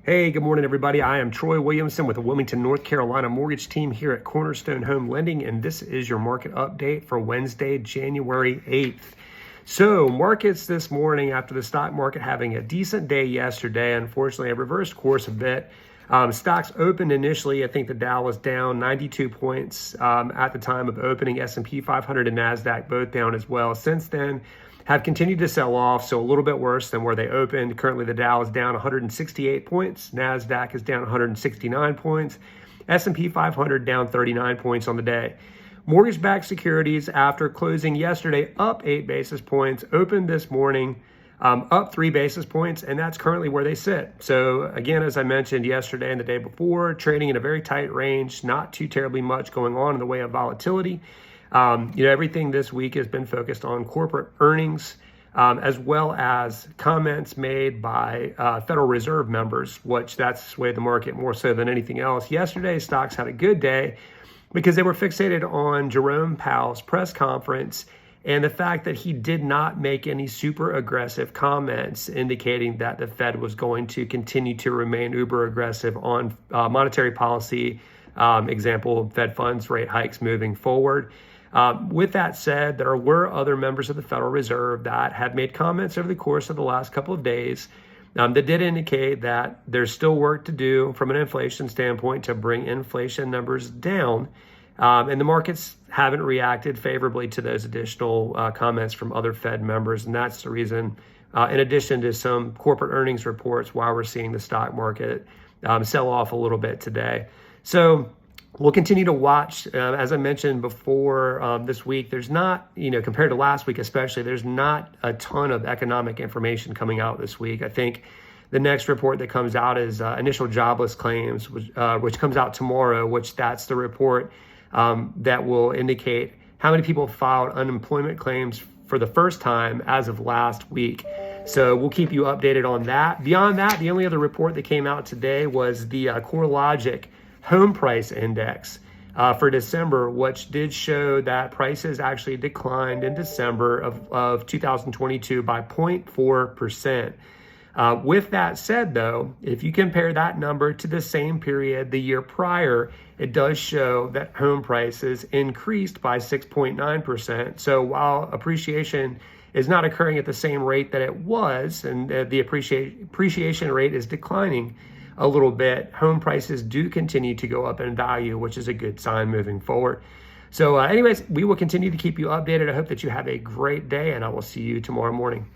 Hey, good morning, everybody. I am Troy Williamson with the Wilmington, North Carolina mortgage team here at Cornerstone Home Lending, and this is your market update for Wednesday, January 8th. So, markets this morning after the stock market having a decent day yesterday, unfortunately, it reversed course a bit. Stocks opened initially, I think the Dow was down 92 points at the time of opening. S&P 500 and NASDAQ both down as well. Since then, have continued to sell off, so a little bit worse than where they opened. Currently, the Dow is down 168 points. NASDAQ is down 169 points. S&P 500 down 39 points on the day. Mortgage-backed securities, after closing yesterday up 8 basis points, opened this morning up 3 basis points, and that's currently where they sit. So again, as I mentioned yesterday and the day before, trading in a very tight range, not too terribly much going on in the way of volatility. Everything this week has been focused on corporate earnings, as well as comments made by Federal Reserve members, which that's swayed the market more so than anything else. Yesterday, stocks had a good day because they were fixated on Jerome Powell's press conference and the fact that he did not make any super aggressive comments indicating that the Fed was going to continue to remain uber aggressive on monetary policy, example, Fed funds rate hikes moving forward. With that said, there were other members of the Federal Reserve that had made comments over the course of the last couple of days that did indicate that there's still work to do from an inflation standpoint to bring inflation numbers down. And the markets haven't reacted favorably to those additional comments from other Fed members. And that's the reason, in addition to some corporate earnings reports, why we're seeing the stock market sell off a little bit today. So we'll continue to watch. As I mentioned before, this week, there's not, compared to last week especially, there's not a ton of economic information coming out this week. I think the next report that comes out is initial jobless claims, which comes out tomorrow, which that's the report that will indicate how many people filed unemployment claims for the first time as of last week. So we'll keep you updated on that. Beyond that, the only other report that came out today was the CoreLogic home price index for December, which did show that prices actually declined in December of 2022 by 0.4%. With that said, though, if you compare that number to the same period the year prior, it does show that home prices increased by 6.9%. So while appreciation is not occurring at the same rate that it was, and the appreciation rate is declining a little bit, home prices do continue to go up in value, which is a good sign moving forward. So anyways, we will continue to keep you updated. I hope that you have a great day, and I will see you tomorrow morning.